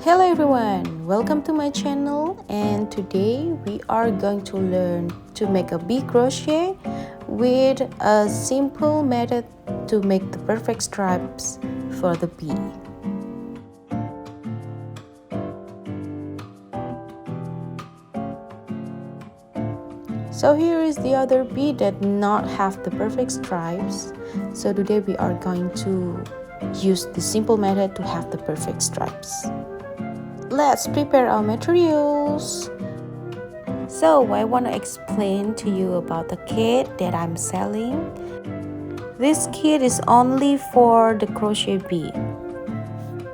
Hello everyone, welcome to my channel, and today we are going to learn to make a bee crochet with a simple method to make the perfect stripes for the bee. So here is the other bee that not have the perfect stripes. So today we are going to use the simple method to have the perfect stripes. Let's prepare our materials. So I want to explain to you about the kit that I'm selling. This kit is only for the crochet bee.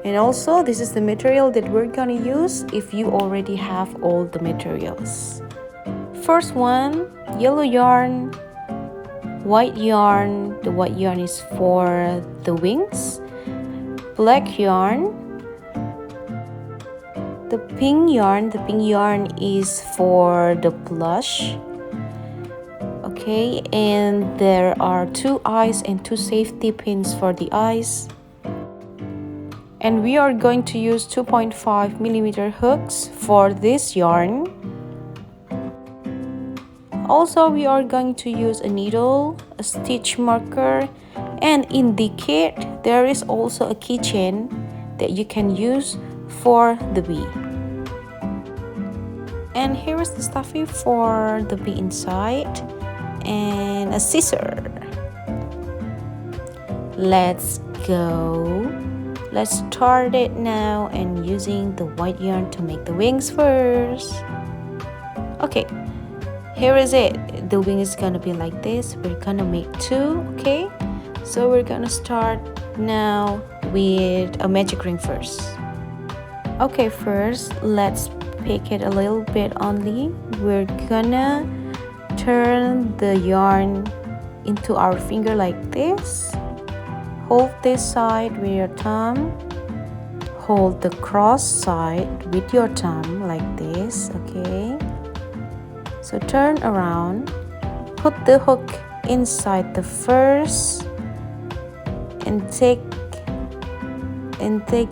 And also this is the material that we're gonna use if you already have all the materials. First one, yellow yarn, white yarn. The white yarn is for the wings. Black yarn. The pink yarn is for the blush. Okay, and there are 2 eyes and 2 safety pins for the eyes. And we are going to use 2.5mm hooks for this yarn. Also, we are going to use a needle, a stitch marker, and in the kit, there is also a keychain that you can use for the bee. And here is the stuffy for the bee inside, and a scissor. Let's go. Let's start it now and using the white yarn to make the wings first. Okay, here is it. The wing is gonna be like this. We're gonna make 2, okay? So we're gonna start now with a magic ring first. Okay, first let's pick it a little bit only. We're gonna turn the yarn into our finger like this. Hold this side with your thumb. Hold the cross side with your thumb like this, okay? So turn around, put the hook inside the first and take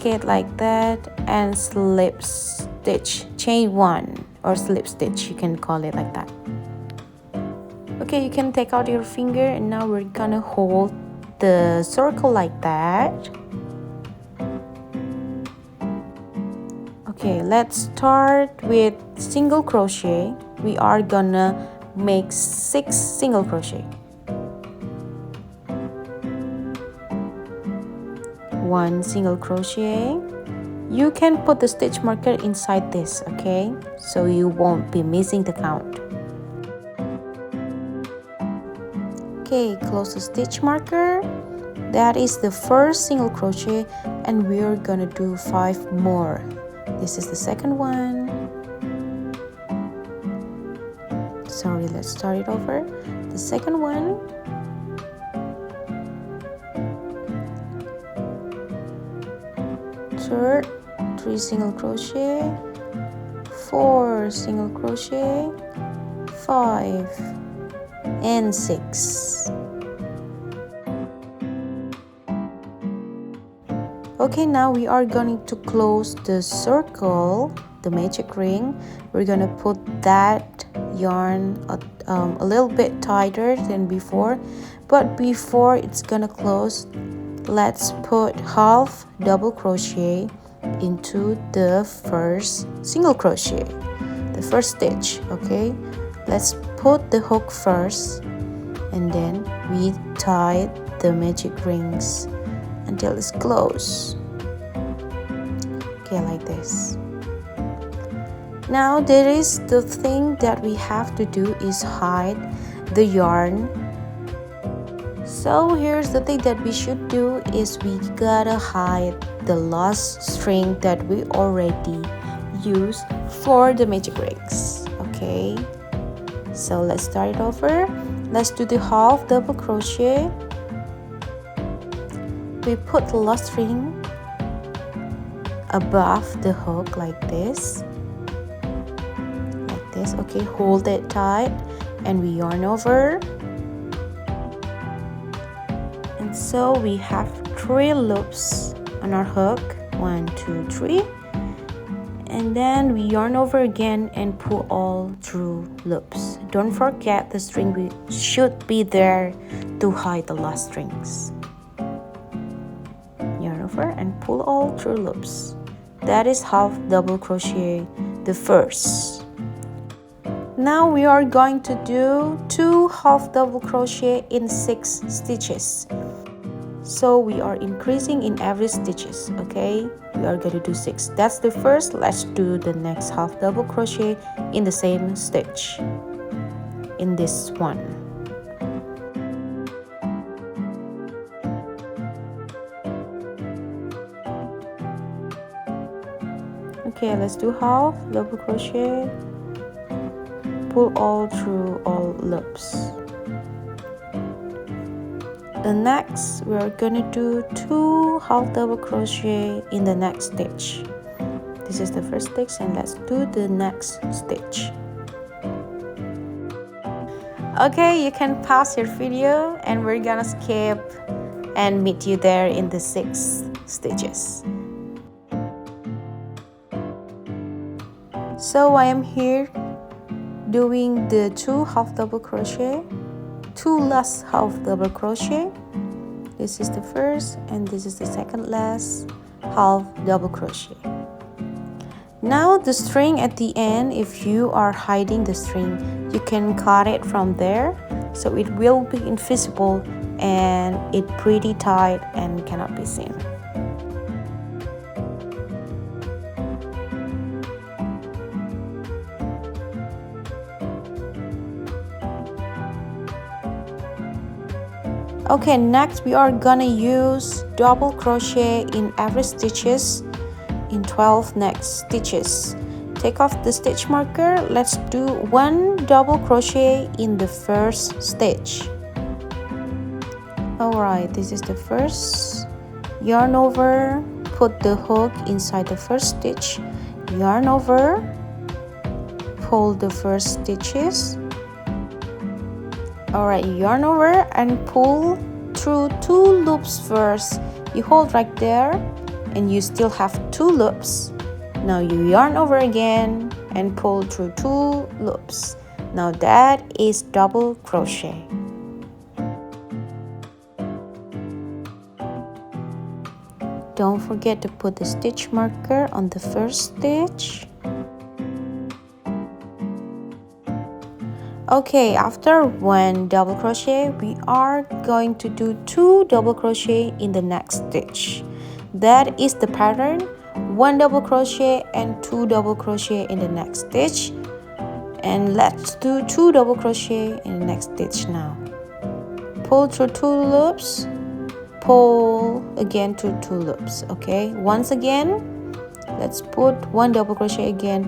it like that and slip stitch, chain 1 or slip stitch, you can call it like that. Okay, you can take out your finger and now we're gonna hold the circle like that. Okay, let's start with single crochet. We are gonna make 6 single crochet. 1 single crochet. You can put the stitch marker inside this, okay? So you won't be missing the count. Okay, close the stitch marker. That is the first single crochet and we're gonna do 5 more. This is the second one. Sorry, let's start it over. The second one. Third, 3 single crochet, 4 single crochet, 5 and 6. Okay, now we are going to close the circle, the magic ring. We're gonna put that yarn a little bit tighter than before, but before it's gonna close, let's put half double crochet into the first single crochet, the first stitch. Okay, let's put the hook first and then we tie the magic rings until it's closed. Okay, like this. Now there is the thing that we have to do is hide the yarn. So here's the thing that we should do is we gotta hide the last string that we already used for the magic rings. Okay, so let's start it over. Let's do the half double crochet. We put the last string above the hook like this. Okay, hold it tight and we yarn over. And so we have 3 loops on our hook. 1, 2, 3. and then we yarn over again and pull all through loops. Don't forget the string should be there to hide the last strings. Yarn over and pull all through loops. That is half double crochet the first. Now we are going to do 2 half double crochet in 6 stitches. So we are increasing in every stitches, okay? We are going to do 6. That's the first. Let's do the next half double crochet in the same stitch in this one. Okay, let's do half double crochet, pull all through all loops. The next, we're gonna do 2 half double crochet in the next stitch. This is the first stitch, and let's do the next stitch. Okay, you can pause your video and we're gonna skip and meet you there in the 6 stitches. So I am here doing the 2 half double crochet, 2 last half double crochet. This is the first and this is the second last half double crochet. Now the string at the end, if you are hiding the string, you can cut it from there so it will be invisible and it pretty tight and cannot be seen. Okay, next we are gonna use double crochet in every stitches in 12 next stitches. Take off the stitch marker. Let's do 1 double crochet in the first stitch. Alright, this is the first. Yarn over, put the hook inside the first stitch, yarn over, pull the first stitches. Alright, yarn over and pull through 2 loops first. You hold right there and you still have 2 loops. Now you yarn over again and pull through 2 loops. Now that is double crochet. Don't forget to put the stitch marker on the first stitch. Okay, after 1 double crochet, we are going to do 2 double crochet in the next stitch. That is the pattern, 1 double crochet and 2 double crochet in the next stitch. And let's do 2 double crochet in the next stitch now. Pull through 2 loops, pull again through 2 loops. Okay, once again, let's put 1 double crochet again.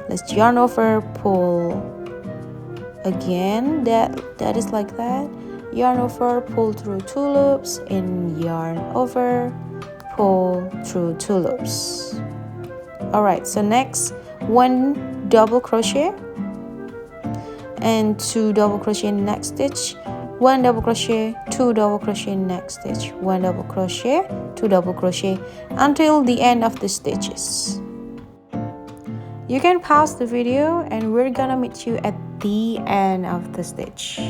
Let's yarn over, pull again. That is like that. Yarn over, pull through 2 loops, and yarn over, pull through 2 loops. Alright, so next 1 double crochet and 2 double crochet in the next stitch, 1 double crochet, 2 double crochet in the next stitch, 1 double crochet, 2 double crochet until the end of the stitches. You can pause the video and we're gonna meet you at the end of the stitch.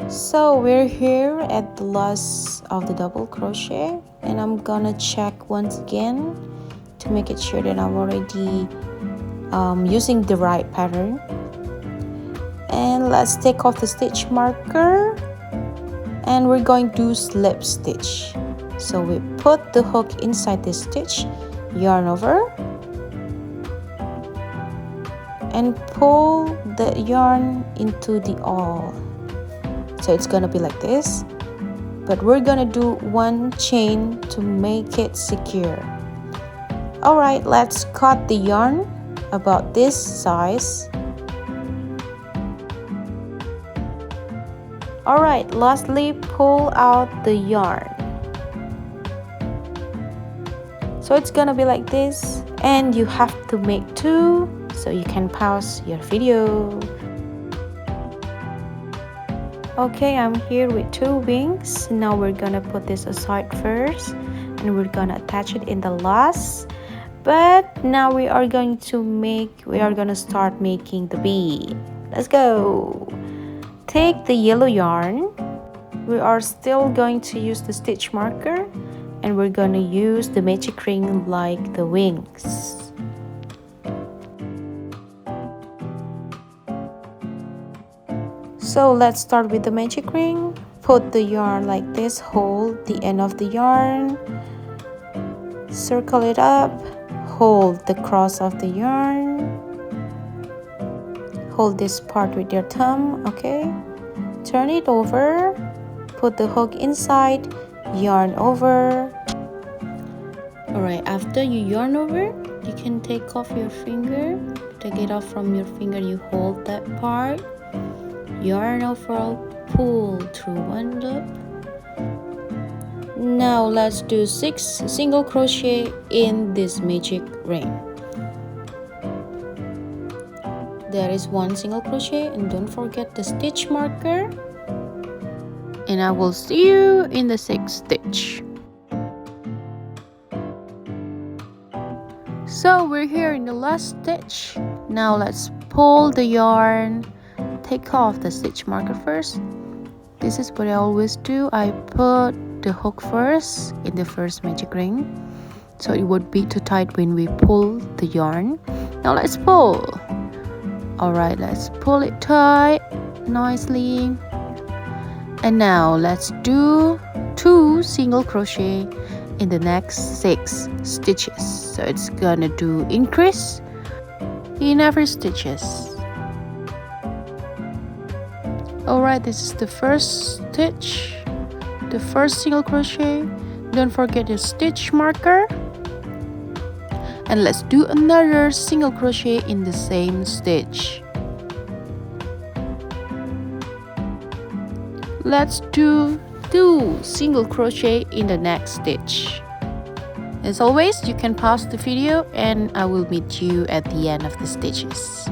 So we're here at the last of the double crochet and I'm gonna check once again to make it sure that I'm already using the right pattern. And let's take off the stitch marker and we're going to slip stitch. So we put the hook inside this stitch, yarn over, and pull the yarn into the awl. So it's gonna be like this, but we're gonna do 1 chain to make it secure. Alright, let's cut the yarn about this size. Alright, lastly, pull out the yarn. So it's gonna be like this, and you have to make 2, so you can pause your video. Okay, I'm here with 2 wings. Now we're gonna put this aside first and we're gonna attach it in the last. But now we are going to start making the bee. Let's go. Take the yellow yarn. We are still going to use the stitch marker and we're going to use the magic ring like the wings. So let's start with the magic ring. Put the yarn like this, hold the end of the yarn, circle it up, hold the cross of the yarn, hold this part with your thumb, okay? Turn it over, put the hook inside, yarn over. Alright, after you yarn over, you can take off your finger. Take it off from your finger, you hold that part, yarn over, pull through one loop. Now let's do 6 single crochet in this magic ring. There is 1 single crochet and don't forget the stitch marker. And I will see you in the 6th stitch. So we're here in the last stitch. Now let's pull the yarn, take off the stitch marker first. This is what I always do. I put the hook first in the first magic ring, so it would be too tight when we pull the yarn. Now let's pull. Alright, let's pull it tight nicely. And now let's do 2 single crochet in the next 6 stitches. So it's gonna do increase in every stitches. Alright, this is the first stitch, the first single crochet. Don't forget the stitch marker. And let's do another single crochet in the same stitch. Let's do 2 single crochet in the next stitch. As always, you can pause the video and I will meet you at the end of the stitches.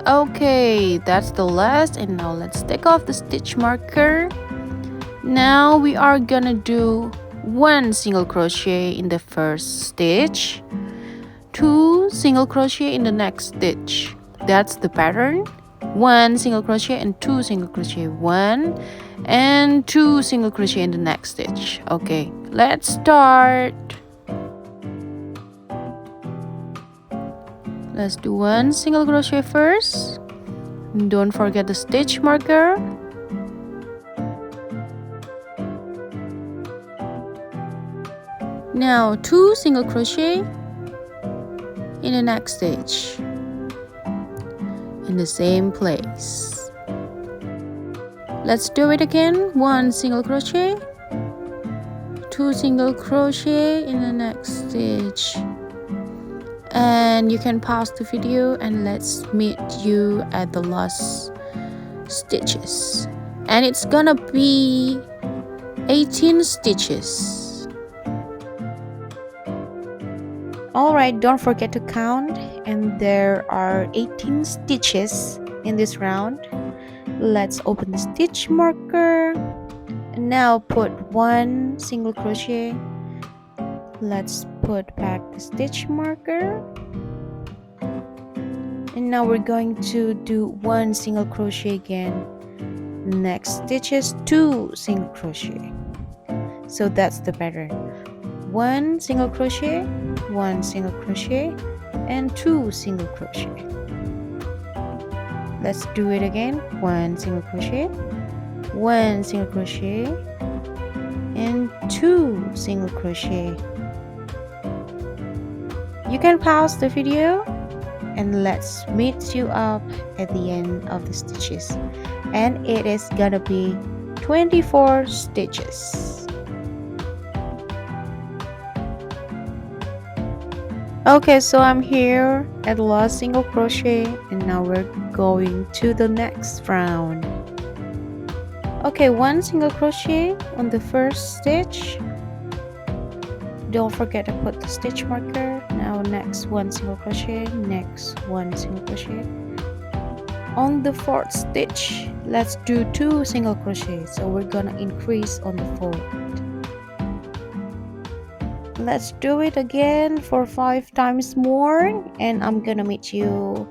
Okay, that's the last, and now let's take off the stitch marker. Now we are gonna do 1 single crochet in the first stitch, 2 single crochet in the next stitch. That's the pattern. 1 single crochet and 2 single crochet, 1 and 2 single crochet in the next stitch. Okay, let's start. Let's do 1 single crochet first. Don't forget the stitch marker. Now 2 single crochet in the next stitch in the same place. Let's do it again. 1 single crochet, 2 single crochet in the next stitch. And you can pause the video and let's meet you at the last stitches. And it's gonna be 18 stitches. Alright, don't forget to count, and there are 18 stitches in this round. Let's open the stitch marker and now put 1 single crochet. Let's put back the stitch marker, and now we're going to do 1 single crochet again. Next stitch is 2 single crochet. So that's the pattern: 1 single crochet, 1 single crochet, and 2 single crochet. Let's do it again. 1 single crochet, 1 single crochet, and 2 single crochet. You can pause the video and let's meet you up at the end of the stitches, and it is gonna be 24 stitches. Okay, so I'm here at the last single crochet, and now we're going to the next round. Okay, 1 single crochet on the first stitch. Don't forget to put the stitch marker. Now now next one single crochet, next one single crochet. On the fourth stitch, let's do 2 single crochet, so we're gonna increase on the fourth. Let's do it again for 5 times more, and I'm gonna meet you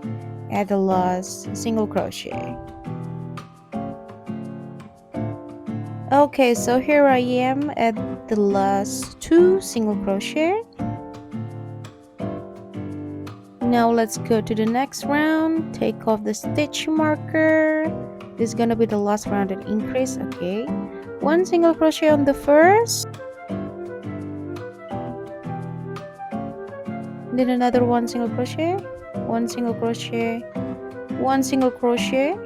at the last single crochet. Okay, so here I am at the last 2 single crochet. Now let's go to the next round. Take off the stitch marker. This is gonna be the last round and increase. Okay, 1 single crochet on the first, then another 1 single crochet, 1 single crochet, 1 single crochet.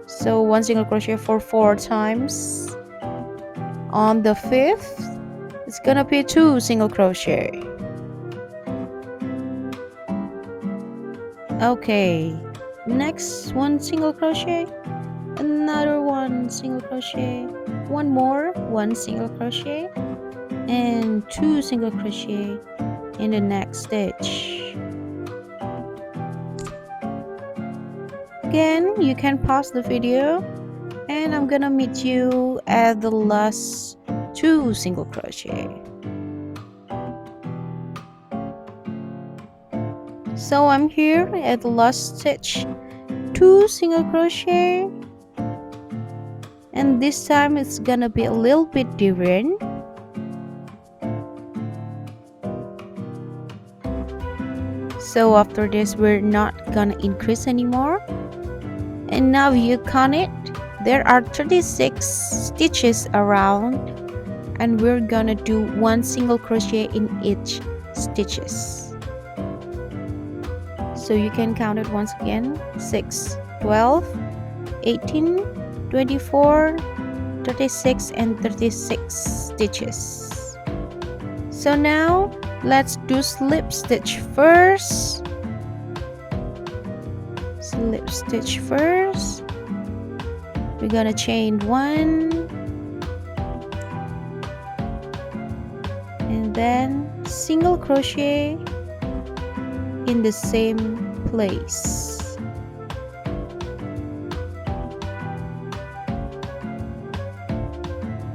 So 1 single crochet for 4 times. On the fifth, it's gonna be 2 single crochet. Okay, next 1 single crochet, another 1 single crochet, one more 1 single crochet, and 2 single crochet in the next stitch. Again, you can pause the video, and I'm gonna meet you at the last 2 single crochet. So I'm here at the last stitch, 2 single crochet, and this time it's gonna be a little bit different. So after this, we're not gonna increase anymore, and now you count it. There are 36 stitches around, and we're gonna do 1 single crochet in each stitches. So you can count it once again: 6, 12, 18, 24, 36, and 36 stitches. So now let's do slip stitch first. Slip stitch first. We're gonna chain 1, and then single crochet in the same place.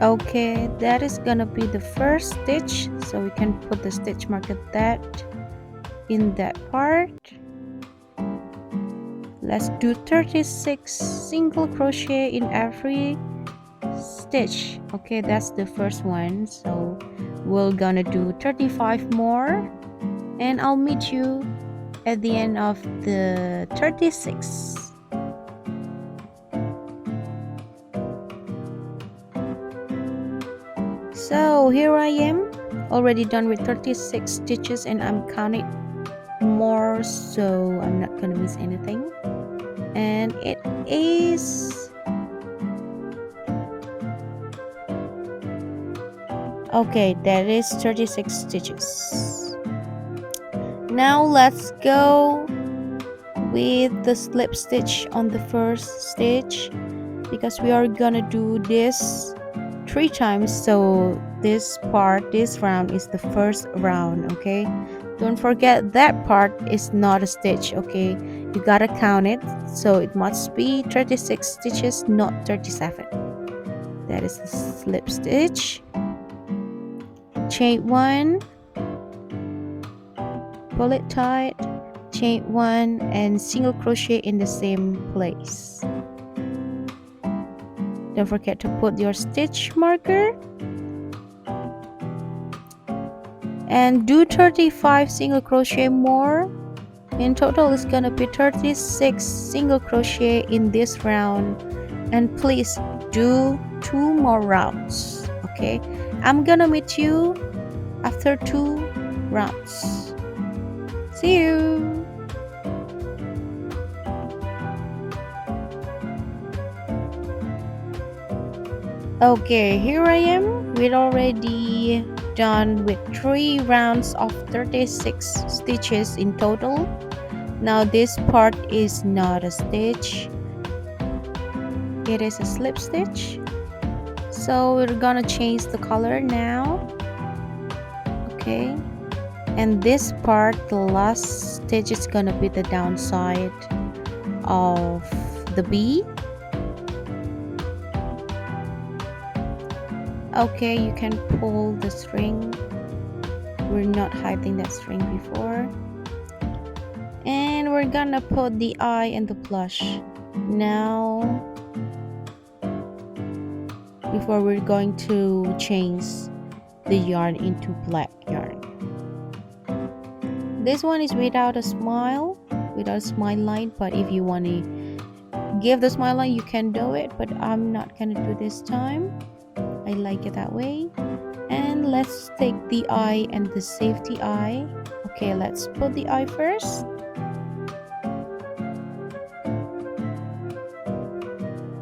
Okay, that is gonna be the first stitch, so we can put the stitch marker that in that part. Let's do 36 single crochet in every stitch. Okay, that's the first one, so we're gonna do 35 more, and I'll meet you at the end of the 36. So here I am, already done with 36 stitches, and I'm counting more so I'm not gonna miss anything. And it is okay, that is 36 stitches. Now let's go with the slip stitch on the first stitch, because we are gonna do this 3 times. So this round is the first round. Okay, don't forget that part is not a stitch. Okay, you gotta count it, so it must be 36 stitches, not 37. That is the slip stitch. Chain 1, pull it tight, chain 1, and single crochet in the same place. Don't forget to put your stitch marker, and do 35 single crochet more. In total it's gonna be 36 single crochet in this round, and please do 2 more rounds. Okay, I'm gonna meet you after 2 rounds. See you. Okay, here I am. We're already done with 3 rounds of 36 stitches in total. Now this part is not a stitch, it is a slip stitch. So we're gonna change the color now. Okay, And this part, the last stitch, is gonna be the downside of the bee. Okay, you can pull the string. We're not hiding that string before. And we're gonna put the eye and the blush. Now, before we're going to change the yarn into black yarn. This one is without a smile line, but if you want to give the smile line, you can do it, but I'm not gonna do this time. I like it that way. And let's take the eye and the safety eye. Okay, let's put the eye first.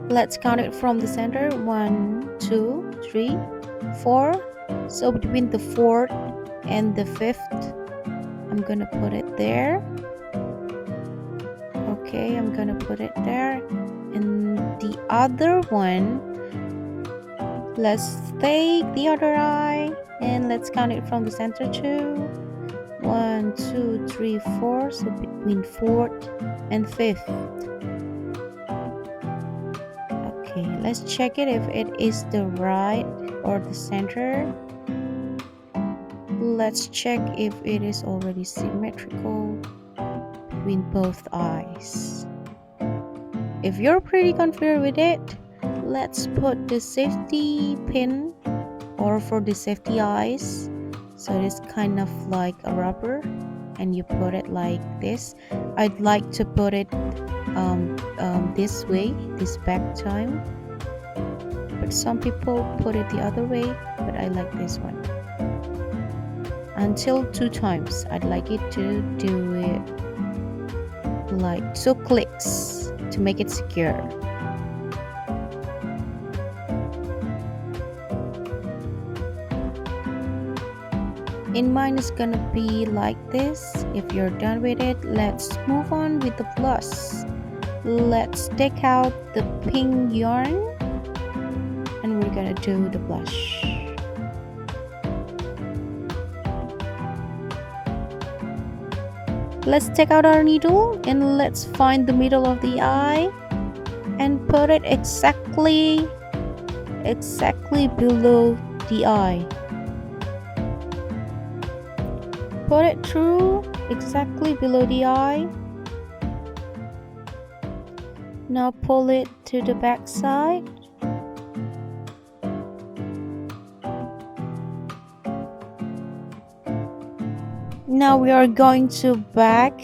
Let's count it from the center. 1, 2, 3, 4. So between the 4th and the 5th, I'm gonna put it there. Okay, I'm gonna put it there. And the other one, let's take the other eye and let's count it from the center too. 1, 2, 3, 4. So between 4th and 5th. Okay, let's check it if it is the right or the center. Let's check if it is already symmetrical between both eyes. If you're pretty confident with it, let's put the safety pin or for the safety eyes. So it's kind of like a rubber and you put it like this. I'd like to put it this way, this back time, but some people put it the other way, but I like this one. Until 2 times, I'd like it to do it like 2 clicks to make it secure. In mine is gonna be like this. If you're done with it, let's move on with the plus. Let's take out the pink yarn and we're gonna do the blush. Let's take out our needle and let's find the middle of the eye and put it exactly below the eye. Put it through exactly below the eye. Now pull it to the back side. Now we are going to back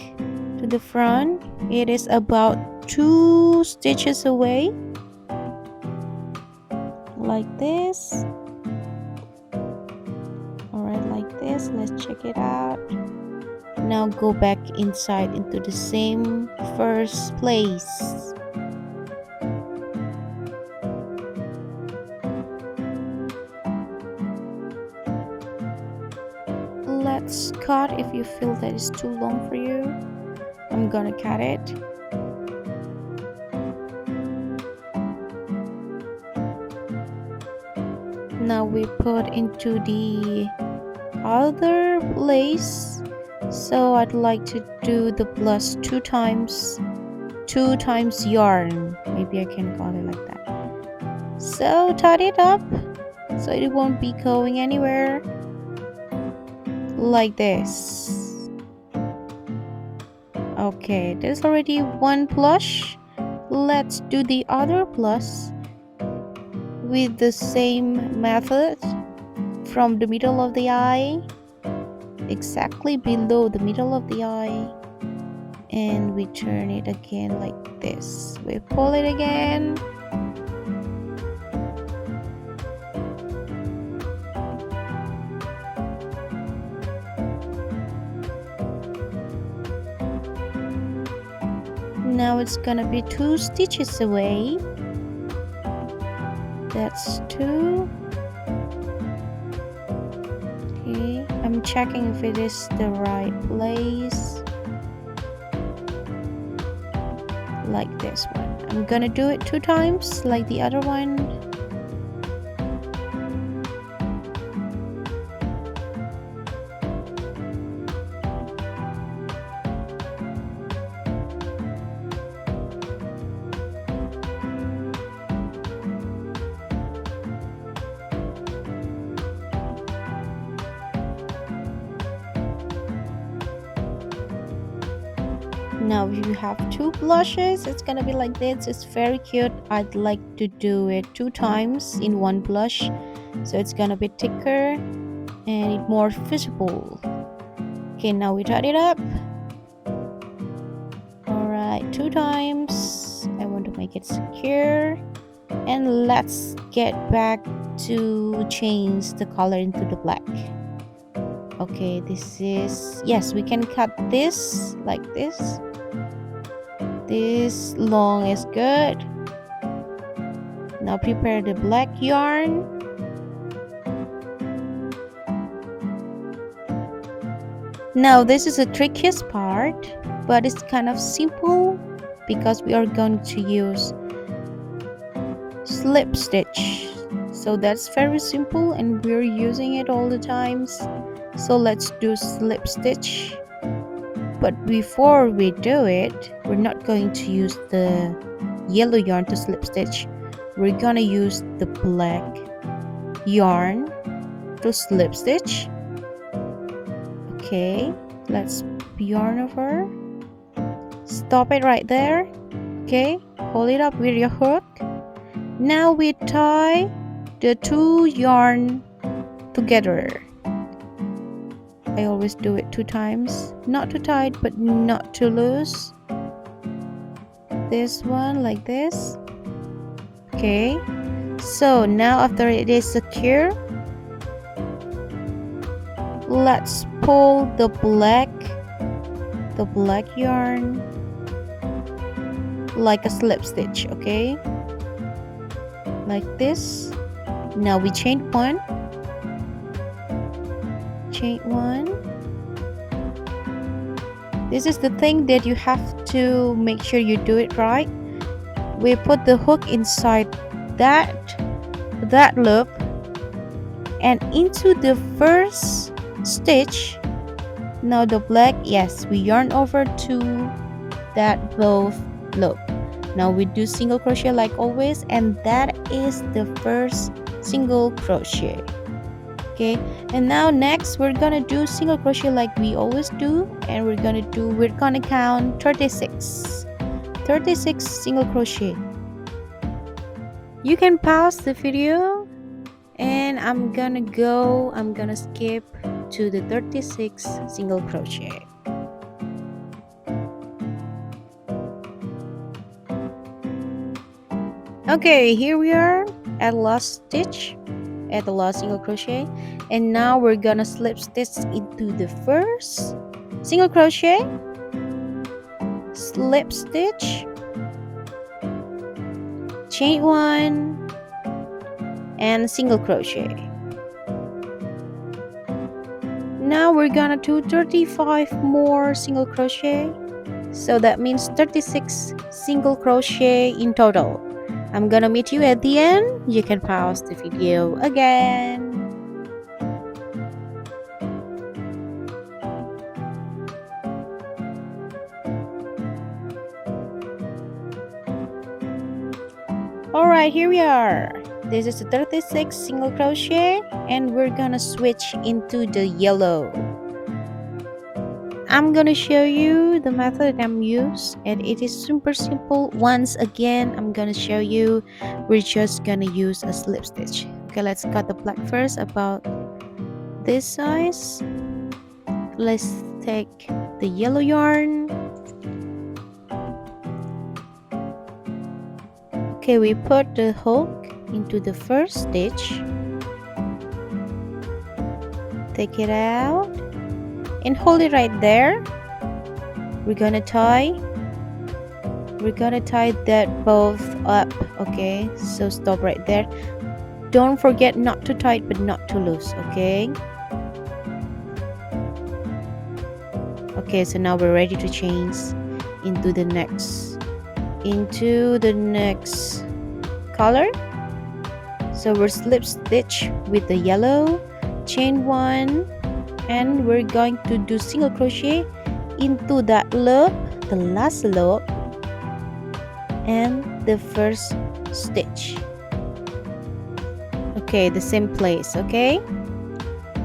to the front. It is about 2 stitches away, like this. Alright, like this. Let's check it out. Now go back inside into the same first place. Let's cut if you feel that is too long for you. I'm gonna cut it. Now we put into the other place. So I'd like to do the plus 2 times yarn. Maybe I can call it like that. So tie it up so it won't be going anywhere. Like this. Okay, there's already 1 plus. Let's do the other plus with the same method from the middle of the eye, exactly below the middle of the eye, and we turn it again like this. We pull it again. Now it's gonna be 2 stitches away. That's 2. Okay, I'm checking if it is the right place. Like this one. I'm gonna do it 2 times like the other one. Now if you have two blushes, it's gonna be like this. It's very cute. I'd like to do it 2 times in one blush, so it's gonna be thicker and it more visible. Okay, now we tie it up. Alright, 2 times. I want to make it secure. And let's get back to change the color into the black. Okay, this is, yes, we can cut this like this. This long is good. Now prepare the black yarn. Now this is the trickiest part, but it's kind of simple because we are going to use slip stitch. So that's very simple and we're using it all the times. So let's do slip stitch. But before we do it, we're not going to use the yellow yarn to slip stitch. We're gonna use the black yarn to slip stitch. Okay, let's yarn over. Stop it right there. Okay, hold it up with your hook. Now we tie the 2 yarn together. I always do it 2 times, not too tight but not too loose. This one like this. Okay, so now after it is secure, let's pull the black yarn like a slip stitch. Okay, like this. Now we chain 1. This is the thing that you have to make sure you do it right. We put the hook inside that loop and into the first stitch. Now the black, yes, we yarn over to that both loop. Now we do single crochet like always, and that is the first single crochet. Okay, and now next we're gonna do single crochet like we always do, and we're gonna count 36 single crochet. You can pause the video and I'm gonna skip to the 36 single crochet. Okay, here we are at last stitch, at the last single crochet, and now we're gonna slip stitch into the first single crochet, slip stitch, chain 1 and single crochet. Now we're gonna do 35 more single crochet, so that means 36 single crochet in total. I'm gonna meet you at the end. You can pause the video again. Alright, here we are. This is the 36 single crochet and we're gonna switch into the yellow. I'm gonna show you the method I'm used, and it is super simple. Once again, I'm gonna show you. We're just gonna use a slip stitch. Okay, let's cut the black first, about this size. Let's take the yellow yarn. Okay, we put the hook into the first stitch. Take it out and hold it right there. We're gonna tie that both up. Okay, so stop right there. Don't forget not too tight but not too loose. Okay, so now we're ready to change into the next color. So we're slip stitch with the yellow, chain 1, and we're going to do single crochet into that loop, the last loop, and the first stitch. Okay, the same place. Okay,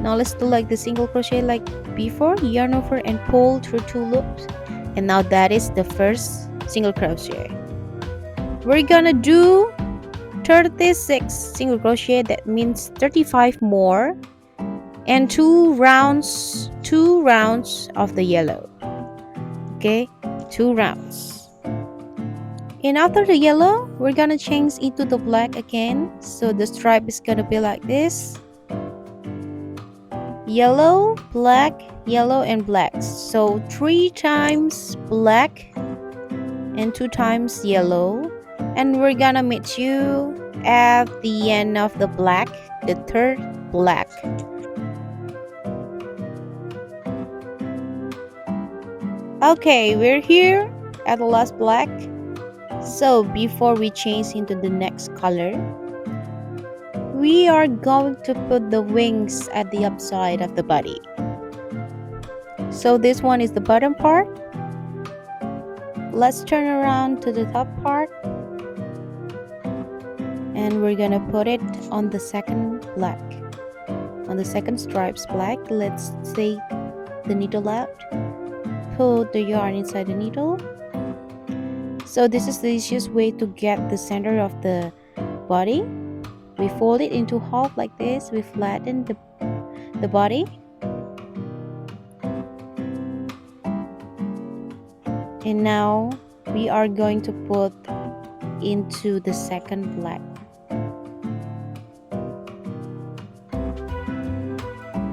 now let's do like the single crochet like before. Yarn over and pull through 2 loops. And now that is the first single crochet. We're gonna do 36 single crochet, that means 35 more, and two rounds of the yellow. Okay, 2 rounds. And after the yellow, we're gonna change into the black again, so the stripe is gonna be like this: yellow, black, yellow, and black. So 3 times black and 2 times yellow, and we're gonna meet you at the end of the black, the third black. Okay, we're here at the last black. So before we change into the next color, we are going to put the wings at the upside of the body. So this one is the bottom part. Let's turn around to the top part, and we're gonna put it on the second black, on the second stripes black. Let's take the needle out, put the yarn inside the needle. So this is the easiest way to get the center of the body. We fold it into half like this. We flatten the body, and now we are going to put into the second black.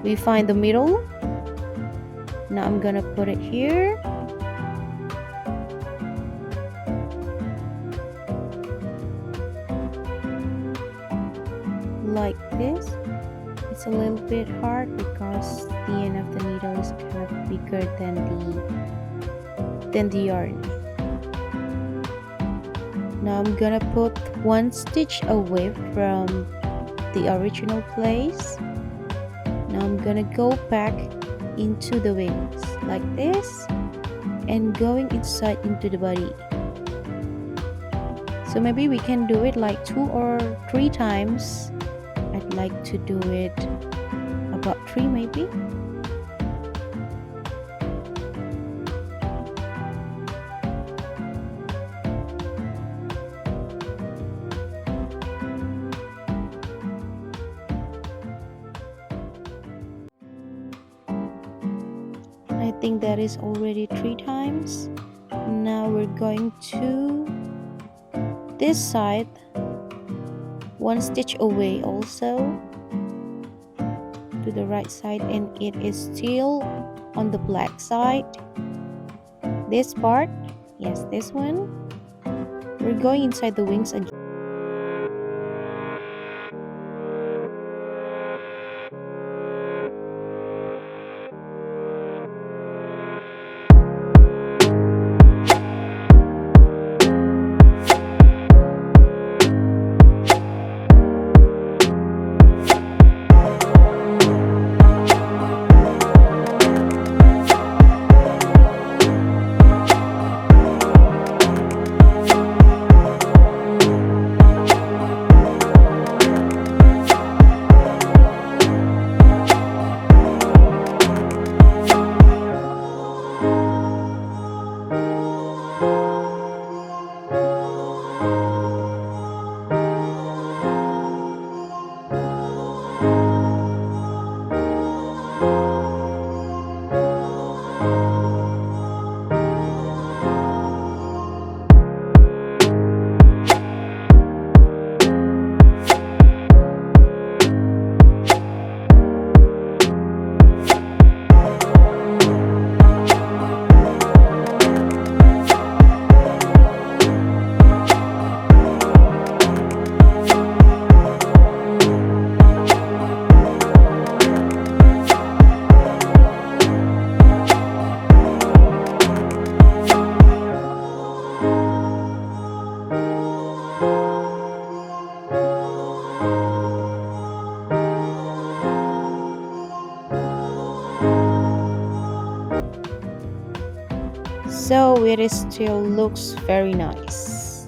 We find the middle. Now I'm gonna put it here. Like this. It's a little bit hard because the end of the needle is kind of bigger than the yarn. Now I'm gonna put 1 stitch away from the original place. Now I'm gonna go back into the wings like this and going inside into the body. So maybe we can do it like 2 or 3 times. I'd like to do it about 3 maybe. I think that is already 3 times. Now we're going to this side, 1 stitch away also to the right side, and it is still on the black side. This part, yes, this one, we're going inside the wings again. So it is still looks very nice.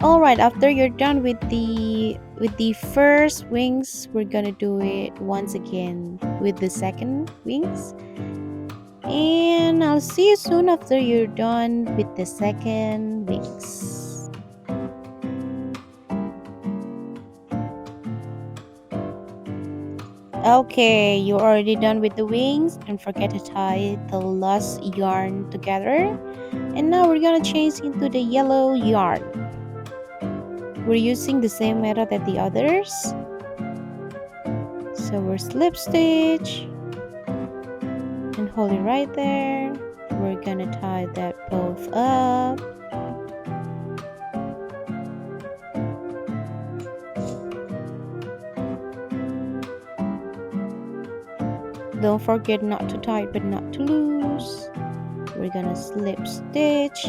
All right, after you're done with the first wings, we're gonna do it once again with the second wings. And I'll see you soon after you're done with the second wings. Okay, you're already done with the wings. Don't forget to tie the last yarn together. And now we're gonna change into the yellow yarn. We're using the same method as the others. So we're slip stitch and hold it right there. We're gonna tie that both up. Don't forget not to tie but not to loose. We're gonna slip stitch,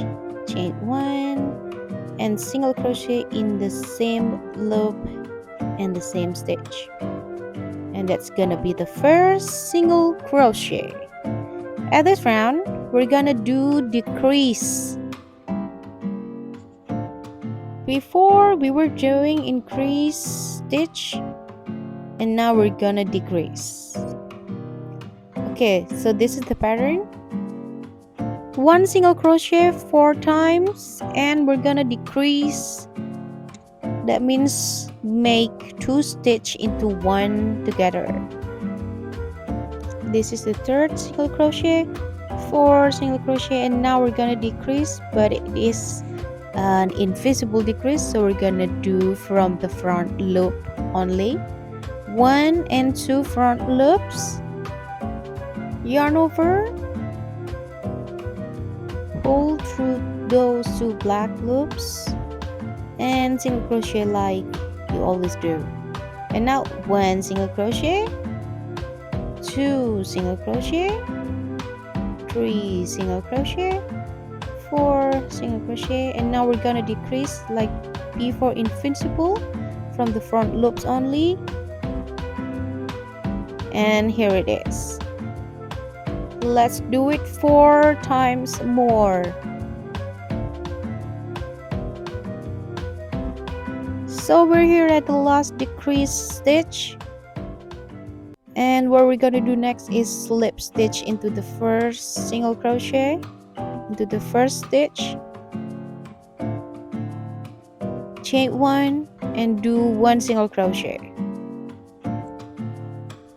chain 1, and single crochet in the same loop and the same stitch. And that's gonna be the first single crochet. At this round, we're gonna do decrease. Before we were doing increase stitch, and now we're gonna decrease. Okay, so this is the pattern. 1 single crochet 4 times, and we're gonna decrease. That means make 2 stitch into 1 together. This is the 3rd single crochet, 4 single crochet, and now we're gonna decrease, but it is an invisible decrease, so we're gonna do from the front loop only. 1 and 2 front loops, yarn over, pull through those 2 black loops, and single crochet like you always do. And now 1 single crochet, 2 single crochet, 3 single crochet, 4 single crochet, and now we're gonna decrease like before invincible from the front loops only. And here it is. Let's do it 4 times more. So we're here at the last decrease stitch, and what we're gonna do next is slip stitch into the first single crochet, into the first stitch, chain 1, and do 1 single crochet.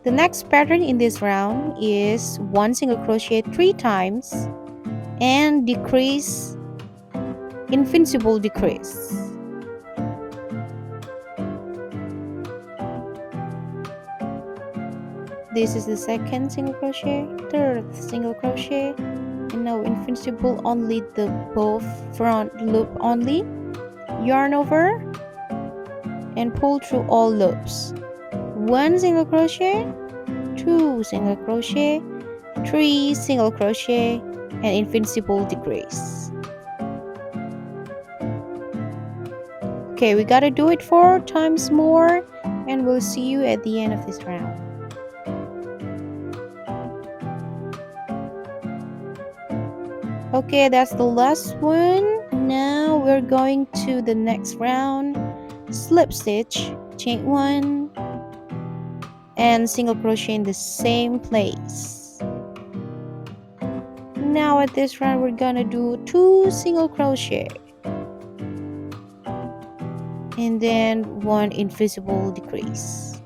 The next pattern in this round is 1 single crochet 3 times and decrease, invincible decrease. This is the 2nd single crochet, 3rd single crochet, and now invincible only the both front loop only. Yarn over and pull through all loops. 1 single crochet, 2 single crochet, 3 single crochet, and invincible decrease. Okay, we gotta do it 4 times more, and we'll see you at the end of this round. Okay, that's the last one. Now we're going to the next round. Slip stitch, chain 1, and single crochet in the same place. Now at this round we're gonna do 2 single crochet and then 1 invisible decrease.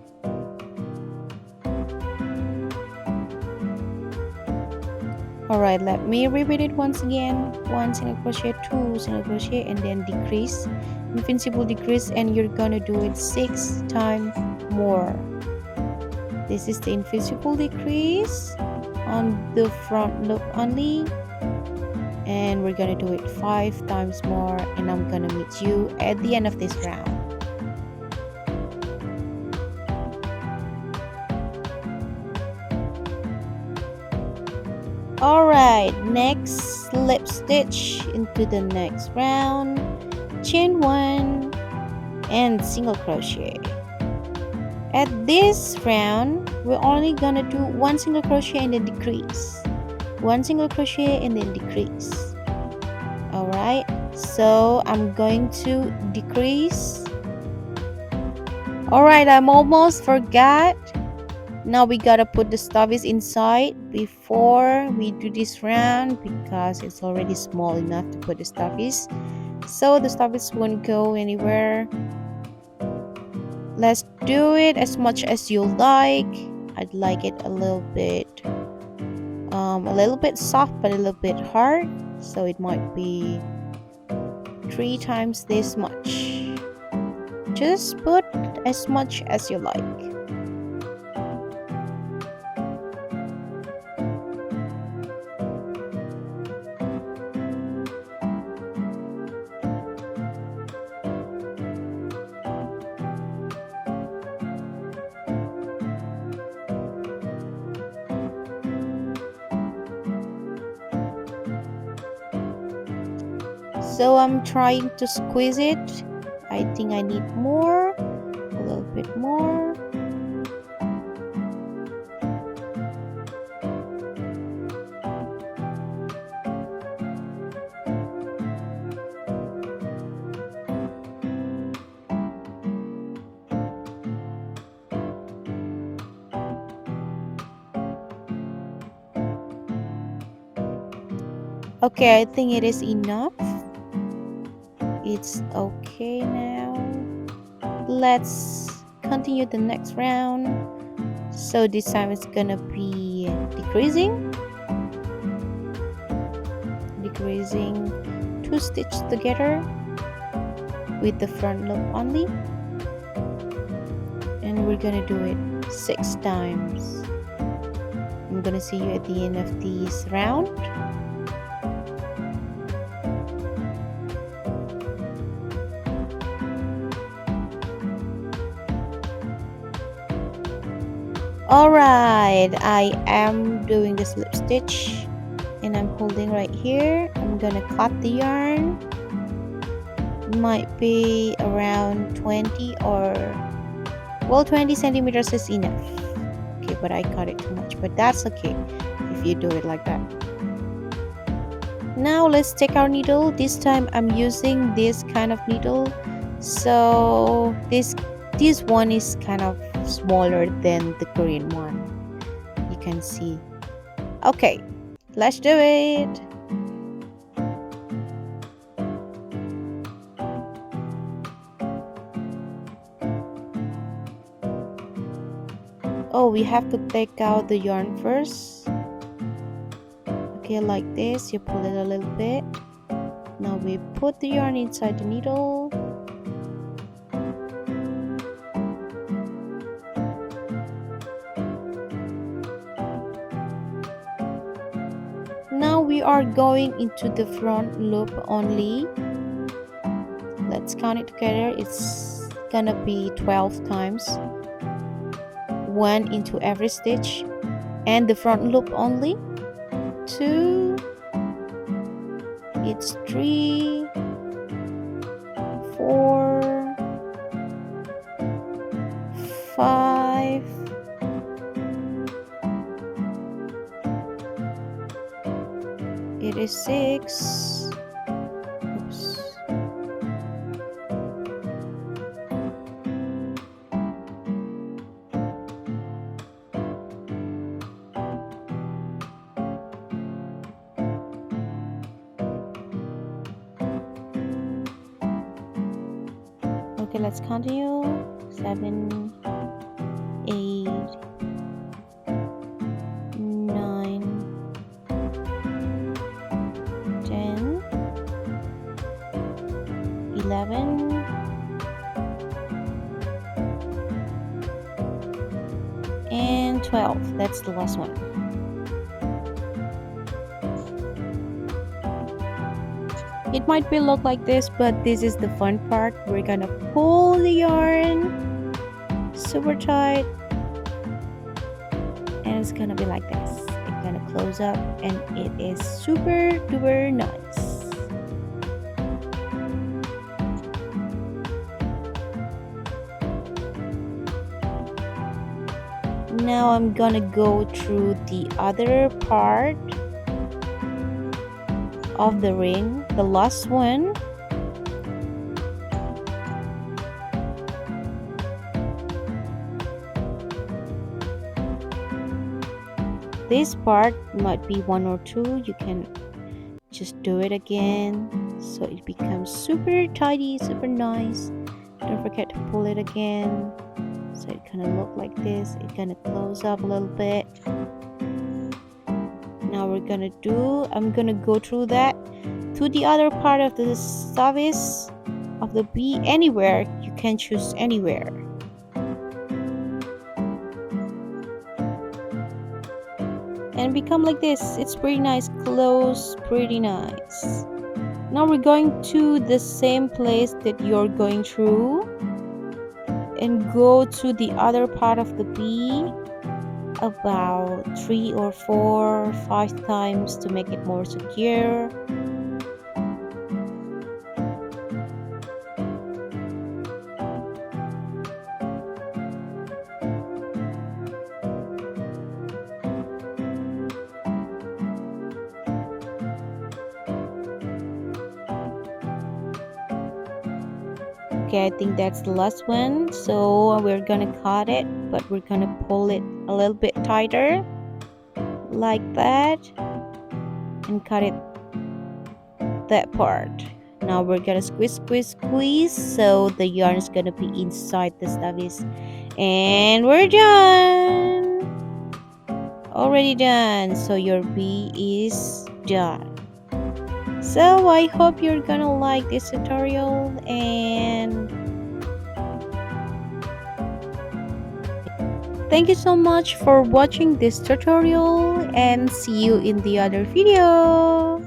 Alright, let me repeat it once again. 1 single crochet, 2 single crochet, and then decrease, invincible decrease, and you're gonna do it 6 times more. This is the invisible decrease on the front loop only, and we're gonna do it 5 times more, and I'm gonna meet you at the end of this round. Alright, next slip stitch into the next round, chain 1 and single crochet. At this round we're only gonna do 1 single crochet and then decrease, 1 single crochet and then decrease. Alright, So I'm going to decrease. Alright, I'm almost forgot. Now we gotta put the stuffies inside before we do this round because it's already small enough to put the stuffies. So the stuffies won't go anywhere. Let's do it as much as you like. I'd like it a little bit soft but a little bit hard. So it might be 3 times this much. Just put as much as you like. So I'm trying to squeeze it. I think I need more, a little bit more. Okay, I think it is enough. It's okay now. Let's continue the next round. So this time it's gonna be decreasing 2 stitches together with the front loop only, and we're gonna do it 6 times. I'm gonna see you at the end of this round. Alright, I am doing the slip stitch and I'm holding right here. I'm gonna cut the yarn. Might be around 20 or 20 centimeters is enough. Okay, but I cut it too much, but that's okay if you do it like that. Now let's take our needle. This time I'm using this kind of needle. So this one is kind of smaller than the Korean one, you can see. Okay, let's do it. Oh, we have to take out the yarn first. Okay, like this, you pull it a little bit. Now we put the yarn inside the needle. Now we are going into the front loop only. Let's count it together. It's gonna be 12 times, 1 into every stitch, and the front loop only. 2, it's 3, 4, 5, it is 6. Oops. Okay, let's continue. 7, 8, 9, 10, 11, and 12. That's the last one. It might be look like this, but this is the fun part. We're gonna pull the yarn super tight, and it's gonna be like this. It's gonna close up, and it is super duper nice. Now I'm gonna go through the other part of the ring, the last one. this part might be one or two, you can just do it again so it becomes super tidy, super nice. Don't forget to pull it again so it kind of look like this. It kind of close up a little bit. Now I'm gonna go through that to the other part of the service of the bee. Anywhere, you can choose anywhere. And become like this. It's pretty nice, close, pretty nice. Now we're going to the same place that you're going through and go to the other part of the bee about 3 or 4 or 5 times to make it more secure. Okay, I think that's the last one, so we're gonna cut it, but we're gonna pull it a little bit tighter like that and cut it that part. Now we're gonna squeeze so the yarn is gonna be inside the stuffies, and we're done. Already done. So your bee is done. So I hope you're gonna like this tutorial, and thank you so much for watching this tutorial, and see you in the other video.